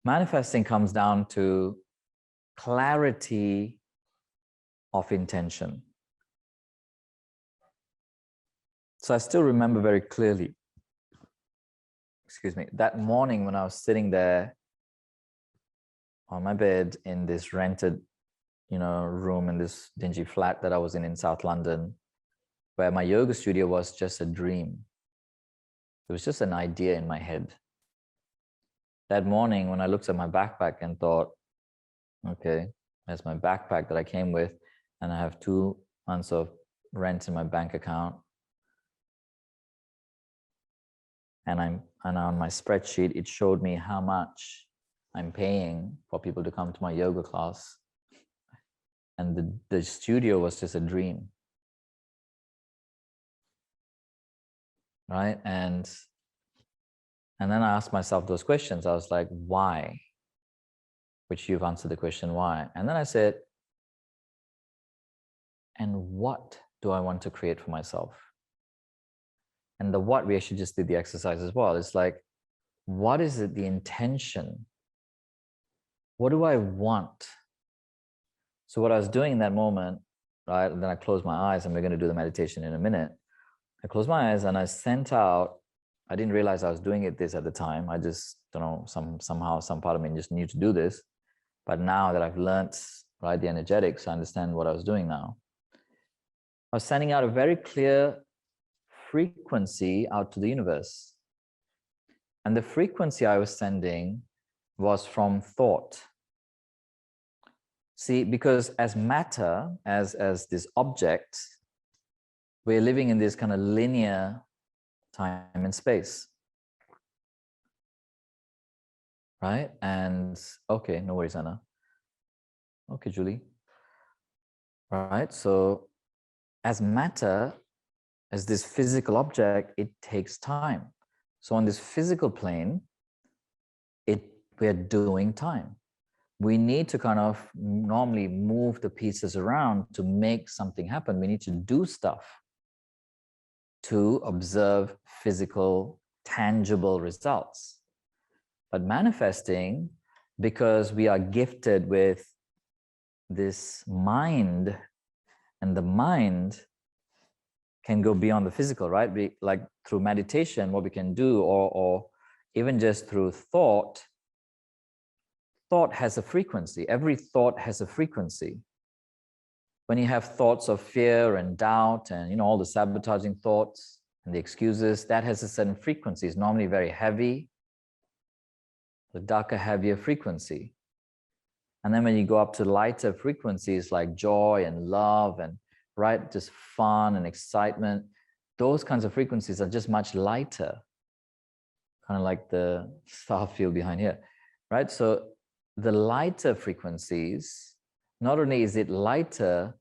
Manifesting comes down to clarity of intention. So I still remember very clearly, excuse me, that morning when I was sitting there on my bed in this rented, room in this dingy flat that I was in South London, where my yoga studio was just a dream. It was just an idea in my head. That morning when I looked at my backpack and thought, okay, that's my backpack that I came with, and I have 2 months of rent in my bank account. And on my spreadsheet, it showed me how much I'm paying for people to come to my yoga class. And the studio was just a dream. Right? And then I asked myself those questions. I was like, why? Which you've answered the question, why? And then I said, and what do I want to create for myself? And the what, we actually just did the exercise as well. It's like, what is it, the intention? What do I want? So what I was doing in that moment, right? And then I closed my eyes, and we're going to do the meditation in a minute. I closed my eyes and I sent out, I didn't realize I was doing this at the time. I just don't know, somehow some part of me just knew to do this. But now that I've learned, right, the energetics, I understand what I was doing now. I was sending out a very clear frequency out to the universe. And the frequency I was sending was from thought. See, because as matter, as this object, we're living in this kind of linear time and space. Right? And okay, no worries, Anna. Okay, Julie. Right? So as matter, as this physical object, it takes time. So on this physical plane, we're doing time. We need to kind of normally move the pieces around to make something happen. We need to do stuff to observe physical, tangible results. But manifesting, because we are gifted with this mind, and the mind can go beyond the physical, right? Like through meditation, what we can do, or even just through thought has a frequency. Every thought has a frequency. When you have thoughts of fear and doubt and all the sabotaging thoughts and the excuses, that has a certain frequency. It's normally very heavy, the darker, heavier frequency. And then when you go up to lighter frequencies like joy and love and right, just fun and excitement, those kinds of frequencies are just much lighter, kind of like the star field behind here, right? So the lighter frequencies, not only is it lighter,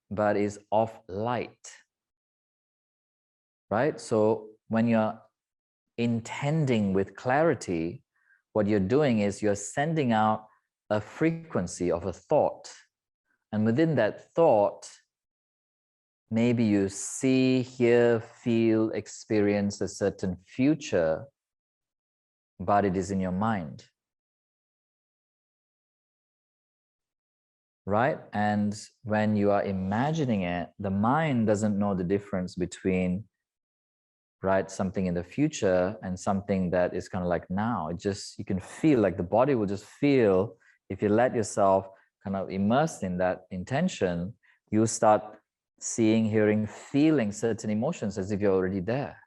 but is of light, right? So when you're intending with clarity, what you're doing is you're sending out a frequency of a thought. And within that thought, maybe you see, hear, feel, experience a certain future, but it is in your mind. Right? And when you are imagining it, the mind doesn't know the difference between, right, something in the future and something that is kind of like now. It just, you can feel, like the body will just feel, if you let yourself kind of immerse in that intention, you start seeing, hearing, feeling certain emotions as if you're already there.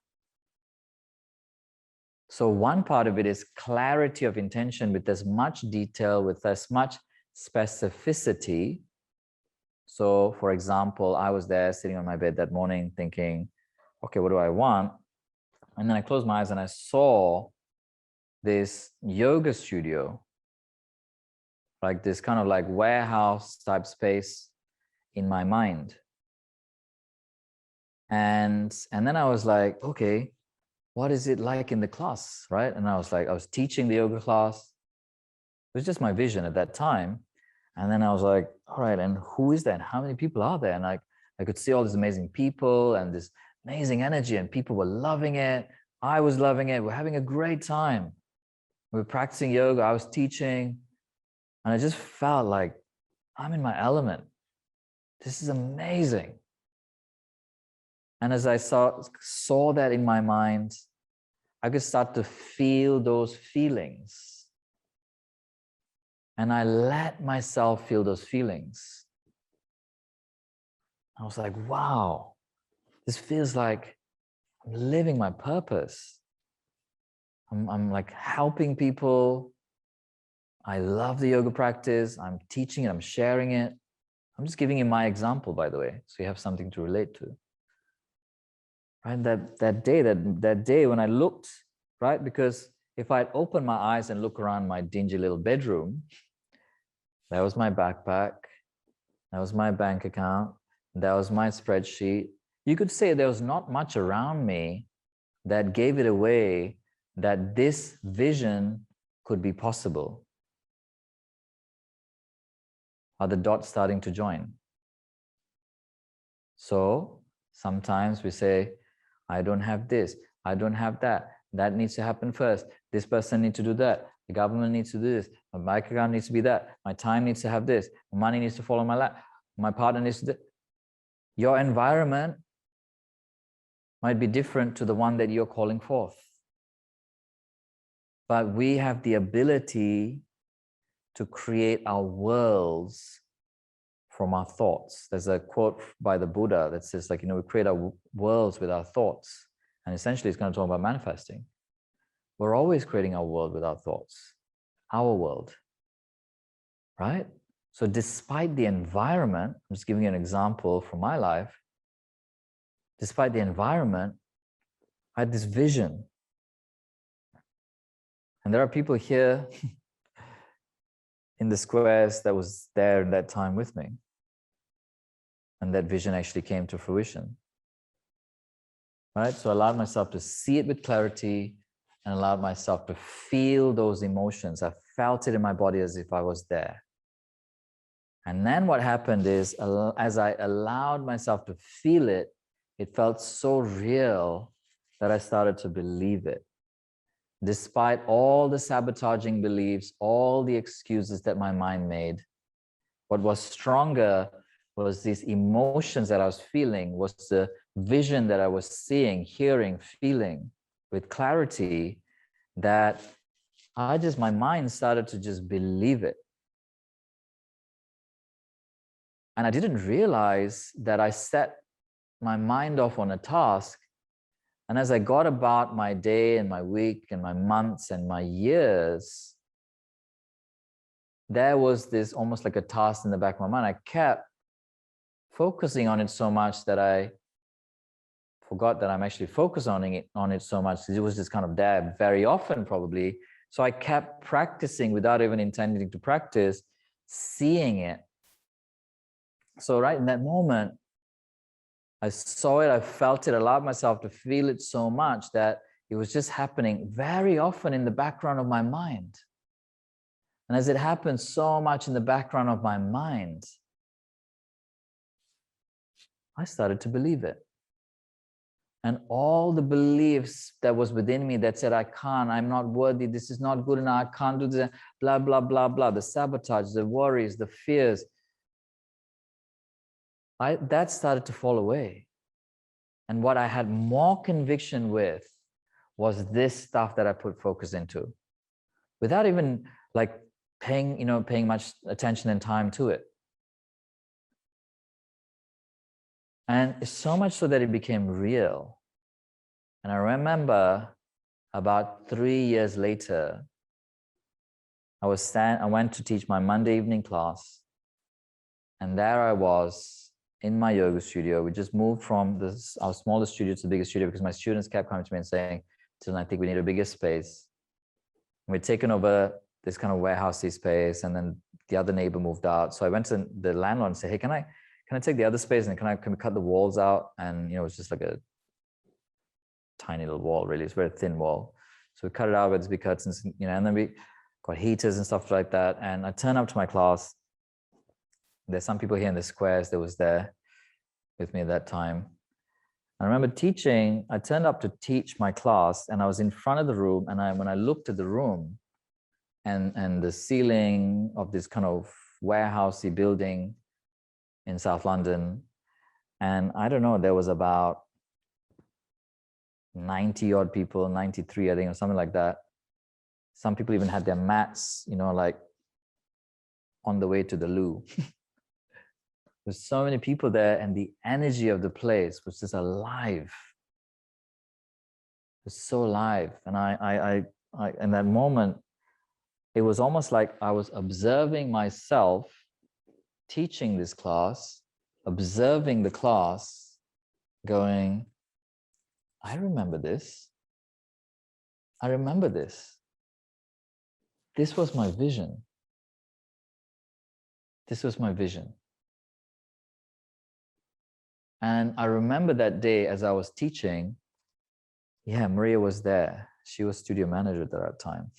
So one part of it is clarity of intention with as much detail, with as much specificity. So for example, I was there sitting on my bed that morning thinking, okay, what do I want? And then I closed my eyes and I saw this yoga studio, like this kind of like warehouse type space in my mind. And then I was like, okay, what is it like in the class, right? And I was like, I was teaching the yoga class. It was just my vision at that time. And then I was like, all right, and who is there? And how many people are there? And I could see all these amazing people and this amazing energy, and people were loving it. I was loving it. We're having a great time. We were practicing yoga, I was teaching, and I just felt like I'm in my element. This is amazing. And as I saw that in my mind, I could start to feel those feelings. And I let myself feel those feelings. I was like, wow, this feels like I'm living my purpose. I'm like helping people. I love the yoga practice. I'm teaching it, I'm sharing it. I'm just giving you my example, by the way, so you have something to relate to. Right? That day when I looked, right? Because if I'd open my eyes and look around my dingy little bedroom, that was my backpack, that was my bank account, that was my spreadsheet. You could say there was not much around me that gave it away that this vision could be possible. Are the dots starting to join? So sometimes we say, I don't have this, I don't have that. That needs to happen first. This person needs to do that. The government needs to do this. My bank account needs to be that. My time needs to have this. Money needs to fall on my lap. My partner needs to do. Your environment might be different to the one that you're calling forth. But we have the ability to create our worlds from our thoughts. There's a quote by the Buddha that says, like, we create our worlds with our thoughts. And essentially it's going to talk about manifesting. We're always creating our world with our thoughts, our world, right? So despite the environment, I'm just giving you an example from my life, despite the environment, I had this vision. And there are people here in the squares that was there at that time with me. And that vision actually came to fruition. Right? So I allowed myself to see it with clarity and allowed myself to feel those emotions. I felt it in my body as if I was there. And then what happened is, as I allowed myself to feel it, it felt so real that I started to believe it. Despite all the sabotaging beliefs, all the excuses that my mind made, what was stronger was these emotions that I was feeling, was the vision that I was seeing, hearing, feeling with clarity, that my mind started to just believe it. And I didn't realize that I set my mind off on a task. And as I got about my day and my week and my months and my years, there was this almost like a task in the back of my mind. I kept focusing on it so much that I forgot that I'm actually focused on it so much. It was just kind of there very often, probably. So I kept practicing without even intending to practice, seeing it. So right in that moment, I saw it, I felt it, allowed myself to feel it so much that it was just happening very often in the background of my mind. And as it happened so much in the background of my mind, I started to believe it. And all the beliefs that was within me that said, I can't, I'm not worthy, this is not good enough, I can't do this, blah, blah, blah, blah, the sabotage, the worries, the fears, that started to fall away. And what I had more conviction with was this stuff that I put focus into, without even like paying much attention and time to it. And it's so much so that it became real. And I remember about 3 years later, I went to teach my Monday evening class. And there I was in my yoga studio. We just moved from our smallest studio to the biggest studio because my students kept coming to me and saying, Dylan, I think we need a bigger space. And we'd taken over this kind of warehousey space, and then the other neighbor moved out. So I went to the landlord and said, hey, can I take the other space, and can we cut the walls out? And it's just like a tiny little wall, really. It's a very thin wall. So we cut it out with these big curtains, and then we got heaters and stuff like that. And I turned up to my class. There's some people here in the squares that was there with me at that time. I remember teaching, I turned up to teach my class, and I was in front of the room, and when I looked at the room, and the ceiling of this kind of warehousey building in South London. And I don't know, there was about 90 odd people, 93, I think, or something like that. Some people even had their mats, you know, like on the way to the loo. There's so many people there, and the energy of the place was just alive. It was so alive. And I in that moment, it was almost like I was observing myself teaching this class, observing the class, going, I remember this. I remember this. This was my vision. This was my vision. And I remember that day as I was teaching, yeah, Maria was there. She was studio manager at that time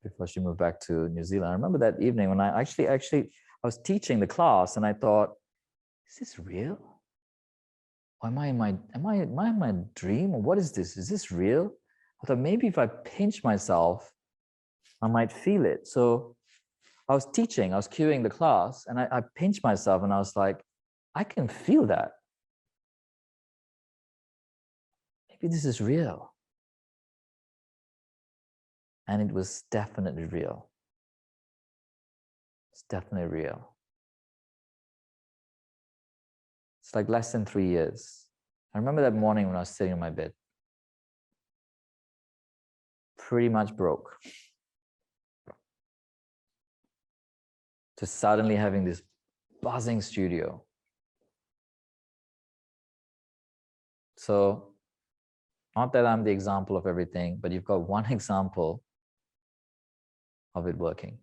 before she moved back to New Zealand. I remember that evening when I actually I was teaching the class, and I thought, is this real? Or am I in my dream? Or what is this? Is this real? I thought maybe if I pinch myself, I might feel it. So I was teaching, I was cueing the class, and I pinched myself, and I was like, I can feel that. Maybe this is real. And it was definitely real. It's definitely real. It's like less than 3 years. I remember that morning when I was sitting in my bed, pretty much broke, to suddenly having this buzzing studio. So, not that I'm the example of everything, but you've got one example of it working.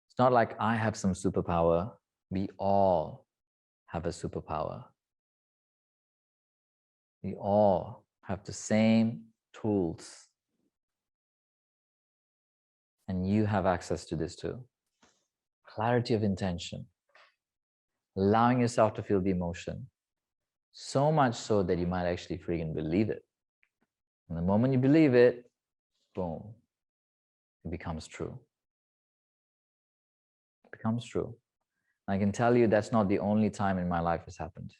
It's not like I have some superpower. We all have a superpower. We all have the same tools. And you have access to this too. Clarity of intention. Allowing yourself to feel the emotion. So much so that you might actually freaking believe it. And the moment you believe it, boom, it becomes true. It becomes true. And I can tell you that's not the only time in my life this happened.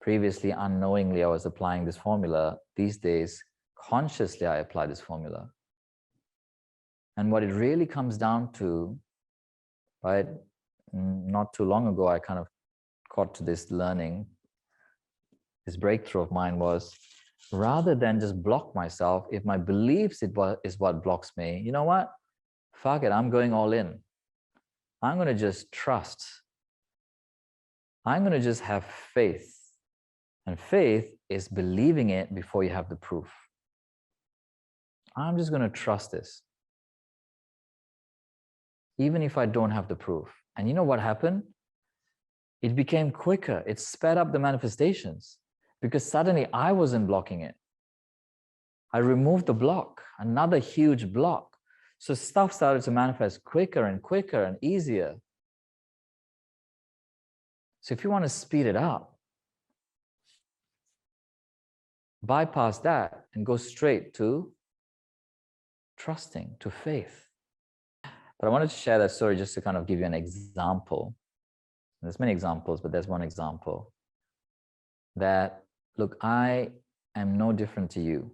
Previously, unknowingly, I was applying this formula. These days, consciously, I apply this formula. And what it really comes down to, right, not too long ago, I kind of got to this learning, this breakthrough of mine was, rather than just block myself, if my beliefs is what blocks me, you know what? Fuck it, I'm going all in. I'm going to just trust. I'm going to just have faith. And faith is believing it before you have the proof. I'm just going to trust this, even if I don't have the proof. And you know what happened? It became quicker. It sped up the manifestations because suddenly I wasn't blocking it. I removed the block, another huge block. So stuff started to manifest quicker and quicker and easier. So if you want to speed it up, bypass that and go straight to trusting, to faith. But I wanted to share that story just to kind of give you an example. There's many examples, but there's one example that, look, I am no different to you.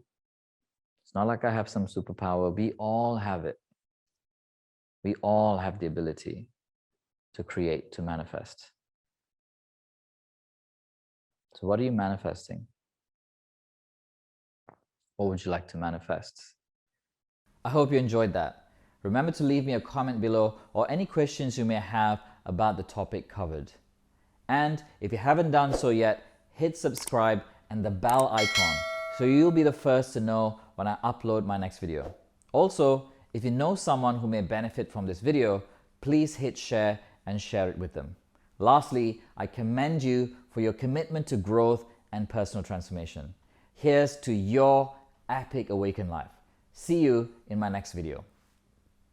It's not like I have some superpower. We all have it. We all have the ability to create, to manifest. So what are you manifesting? What would you like to manifest? I hope you enjoyed that. Remember to leave me a comment below or any questions you may have about the topic covered. And if you haven't done so yet, hit subscribe and the bell icon so you'll be the first to know when I upload my next video. Also, if you know someone who may benefit from this video, please hit share and share it with them. Lastly, I commend you for your commitment to growth and personal transformation. Here's to your epic awakened life. See you in my next video.